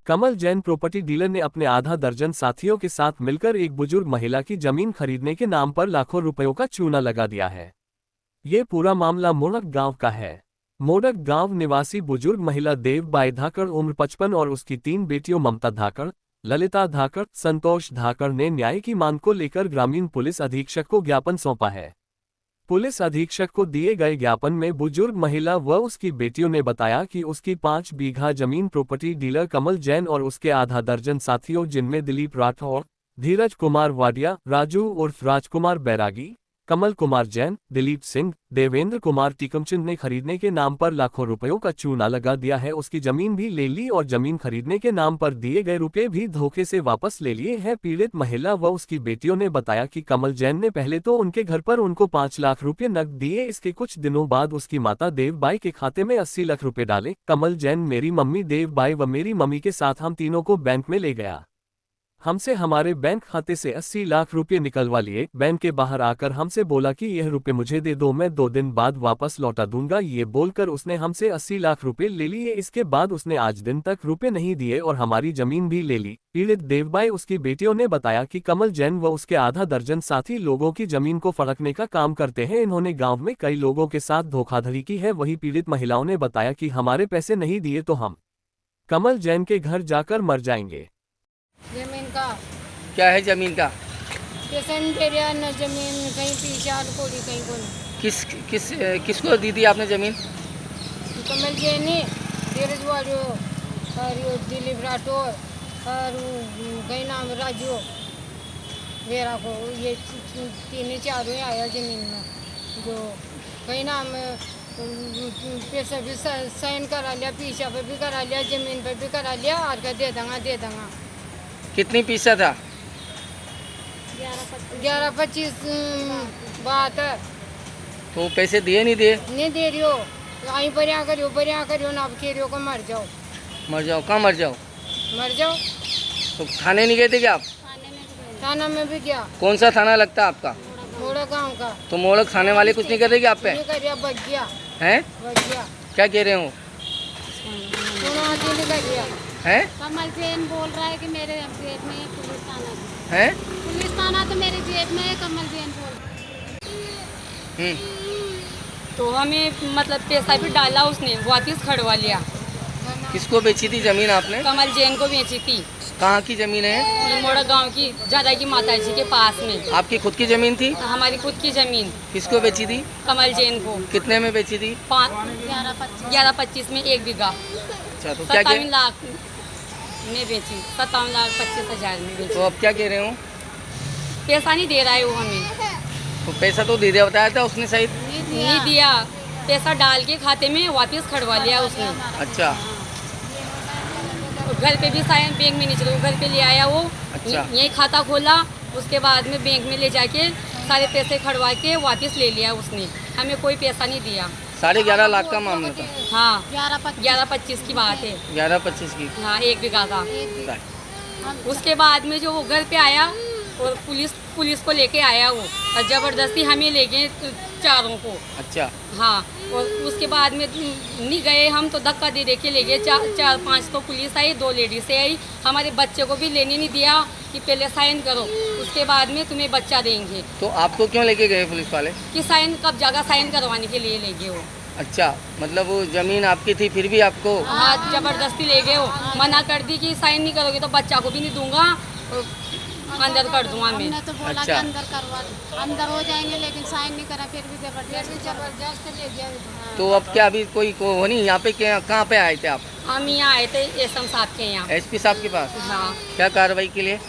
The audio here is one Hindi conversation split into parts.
कमल जैन प्रॉपर्टी डीलर ने अपने आधा दर्जन साथियों के साथ मिलकर एक बुजुर्ग महिला की जमीन खरीदने के नाम पर लाखों रुपयों का चूना लगा दिया है। ये पूरा मामला मोड़क गांव का है। मोड़क गांव निवासी बुजुर्ग महिला देवबाई धाकड़ उम्र 55 और उसकी 3 बेटियों ममता धाकड़, ललिता धाकड़, संतोष धाकड़ ने न्याय की मांग को लेकर ग्रामीण पुलिस अधीक्षक को ज्ञापन सौंपा है। पुलिस अधीक्षक को दिए गए ज्ञापन में बुजुर्ग महिला व उसकी बेटियों ने बताया कि उसकी 5 बीघा जमीन प्रॉपर्टी डीलर कमल जैन और उसके आधा दर्जन साथियों जिनमें दिलीप राठौर, धीरज कुमार वाडिया, राजू उर्फ राजकुमार बैरागी, कमल कुमार जैन, दिलीप सिंह, देवेंद्र कुमार टीकमचंद ने खरीदने के नाम पर लाखों रुपयों का चूना लगा दिया है। उसकी जमीन भी ले ली और जमीन खरीदने के नाम पर दिए गए रुपए भी धोखे से वापस ले लिए हैं। पीड़ित महिला व उसकी बेटियों ने बताया कि कमल जैन ने पहले तो उनके घर पर उनको 5 लाख रुपए नकद दिए। इसके कुछ दिनों बाद उसकी माता देवबाई के खाते में 80 लाख रुपए डाले। कमल जैन मेरी मम्मी देवबाई व मेरी मम्मी के साथ हम तीनों को बैंक में ले गया। हमसे हमारे बैंक खाते से 80 लाख रुपए निकलवा लिए। बैंक के बाहर आकर हमसे बोला कि यह रुपए मुझे दे दो, मैं 2 दिन बाद वापस लौटा दूंगा। ये बोलकर उसने हमसे 80 लाख रुपए ले लिए। इसके बाद उसने आज दिन तक रुपए नहीं दिए और हमारी जमीन भी ले ली। पीड़ित देवबाई उसकी बेटियों ने बताया कि कमल जैन व उसके आधा दर्जन साथी लोगों की जमीन को फड़कने का काम करते हैं। इन्होंने गाँव में कई लोगों के साथ धोखाधड़ी की है। वहीं पीड़ित महिलाओं ने बताया कि हमारे पैसे नहीं दिए तो हम कमल जैन के घर जाकर मर जाएंगे। जमीन का क्या है जमीन का? एरिया न जमीन कहीं पीछा कोड़ी कहीं को किसको दी थी आपने जमीन? कमल जैनी, धीरज वाडियो और दिलीप राठौर और कहीं नाम राजू वेरा को, ये 3-4 आया जमीन में। जो कहीं नाम पैसा भी साइन करा लिया, पीछा पे भी करा लिया, जमीन पे भी करा लिया और का दे देंगा। कितनी पैसा था? 11-25 बात है। तो पैसे दिए नहीं दिए? नहीं दे रही हो, कहीं पर यहाँ करियो ना, अब खेरियो को मर जाओ। कहाँ मर जाओ? मर जाओ। तो थाने नहीं गए थे क्या आप? थाना में भी गया। कौन सा थाना लगता है आपका? मोड़क गाँव का। तो मोड़क थाने वाले कुछ नहीं कर रहे क्या आप पे? नहीं करिया, बच गया। हैं? बच गया। क्या कह रहे हो? सुना नहीं करिया। हैं? कमल जैन बोल रहा है कि मेरे जेब में पुलिस थाना है। पुलिस थाना तो मेरे जेब में है, कमल जैन बोल रहा है। तो हमें मतलब पैसा भी डाला उसने, वापस खड़वा लिया। किसको बेची थी जमीन आपने? कमल जैन को बेची थी। कहाँ की जमीन है? ये मोड़ा गांव की जादा की माता जी के पास में। आपकी खुद की जमीन थी? हमारी खुद की जमीन। किसको बेची थी? कमल जैन को। कितने में बेची थी? 11-25 में 1 बीघा। अच्छा, तो क्या 57 लाख में बेची, 57,25,000 में बेची। तो अब क्या कह रहे हो? पैसा नहीं दे रहा है वो हमें। तो पैसा तो दे दिया बताया था उसने शायद? नहीं दिया, पैसा डाल के खाते में वापस खड़वा लिया उसने। अच्छा, घर पे भी साइन बैंक में नहीं चलो, घर पे ले आया वो। अच्छा। यही खाता खोला, उसके बाद में बैंक में ले जाके सारे पैसे खड़वा के वापस ले लिया उसने। हमें कोई पैसा नहीं दिया। 11.5 लाख का मामला था। हाँ, 11-25 की बात है। 11-25 की। हाँ, 1 बीघा का। उसके बाद में जो वो घर पे आया और पुलिस को लेके आया वो, और जबरदस्ती हमें ले गए चारों को। अच्छा। हाँ, और उसके बाद में नहीं गए हम, तो धक्का दे के ले गए। 4-5 तो पुलिस आई, 2 लेडीज आई। हमारे बच्चे को भी लेने नहीं दिया कि पहले साइन करो, उसके बाद में तुम्हें बच्चा देंगे। तो आपको क्यों लेके गए पुलिस वाले? कि साइन कब जगह साइन करवाने के लिए ले गए वो। अच्छा, मतलब वो जमीन आपकी थी फिर भी आपको? हाँ, जबरदस्ती ले गए वो। मना कर दी कि साइन नहीं करोगे तो बच्चा को भी नहीं दूंगा, अंदर कर दूंगा मैं। हमने तो बोला कि अंदर हो जाएंगे, लेकिन साइन नहीं करा, फिर भी जबरदस्त ले गया। तो अब क्या अभी कोई को नहीं यहाँ पे? कहाँ पे आए थे आप? हम यहाँ आए थे एसएम साहब के यहाँ। एसपी साहब के पास? हाँ। क्या कार्रवाई के लिए?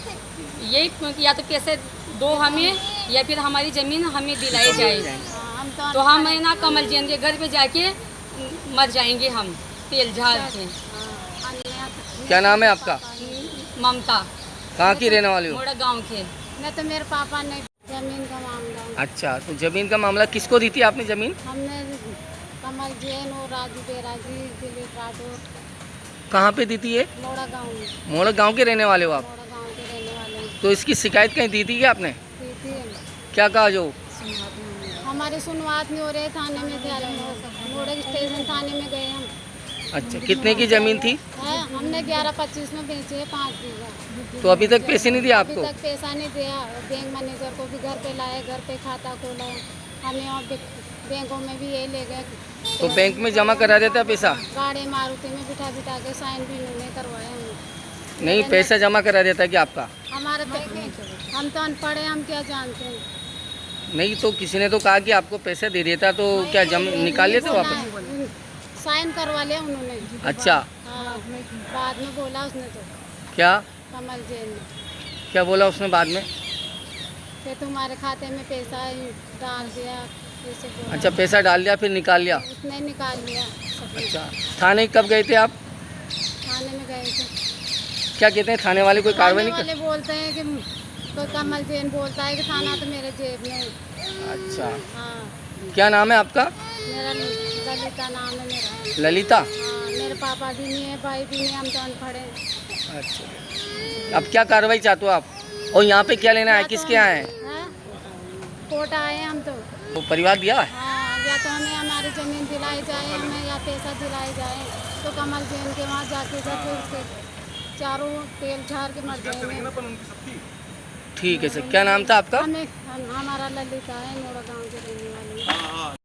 यही, या तो पैसे दो हमें या फिर हमारी जमीन हमें दिलाई जाए। हम तो हम है ना कमल जैन के घर पे जाके मर जाएंगे हम, तेल झाल के। क्या नाम है आपका? ममता। कहाँ की रहने वाली हो? मोड़ा गांव के। नहीं तो मेरे पापा ने जमीन का मामला। अच्छा, तो जमीन का मामला किसको दी थी आपने जमीन? हमने कमल जैन और राजू बेराजी, दिलीप राठौर। कहाँ पे दी थी ये? मोड़ा गाँव में। मोड़ा गाँव के रहने वाले हो आप? मोड़ा गाँव के रहने वाले हैं। तो इसकी शिकायत कहीं दी थी क्या आपने? दी थी। क्या कहा जो? हमारी सुनवाई नहीं हो रही, थाने में मोड़ा स्टेशन थाने में गए हम। अच्छा, कितने की ज़मीन थी? है हमने 11-25 में बेची है 5 बीघा। तो अभी तक पैसे नहीं दिए अभी आपको? तक पैसा नहीं दिया। बैंक मैनेजर को भी घर पे लाए, घर पे खाता खोला है। हमें और बैंकों में भी ये ले गए। तो बैंक में जमा करा देता पैसा? गाड़ी मारुति में बिठा बिठा के साइन भी इन्होंने करवाए हमने। नहीं, पैसा जमा करा देता है कि आपका? हमारे हम तो अनपढ़ हैं, हम क्या जानते हैं। नहीं, तो किसी ने तो कहा कि आपको पैसे दे देता, तो क्या निकाल लेते वापस? साइन करवा लिया उन्होंने। अच्छा, हाँ, बाद में बोला उसने तो क्या कमल जैन ने क्या बोला उसने बाद में? कि तुम्हारे खाते में पैसा डाल दिया, ऐसे बोला। अच्छा, पैसा डाल दिया फिर निकाल लिया? उसने निकाल लिया सब। अच्छा, थाने कब गए थे आप? थाने में गए थे। क्या कहते हैं थाने वाले, कोई कार्रवाई थाने नहीं वाले बोलते हैं कि कोई कमल जैन बोलता है कि थाना तो मेरे जेब में है। कर? अच्छा, हाँ, क्या नाम है आपका? मेरा ललिता नाम है मेरा। ललिता? हाँ, मेरे पापा भी नहीं है, भाई भी नहीं, हम तो अनपढ़ हैं। अच्छा, अब क्या कार्रवाई चाहते हो आप? और यहाँ पे क्या लेना है, किसके यहाँ है? कोर्ट आए हैं हम तो। वो परिवार दिया है? हाँ, या तो हमें हमारी ज़मीन दिलाई जाए, हमें या पैसा दिलाई जाए। तो कमल जैन के वहाँ जाके जाके उसके चारों तेल झाड़ के मर जाएंगे। ठीक है सर, क्या नाम था आपका? हमारा ललिता है, मोड़ा गाँव के रहने वाले।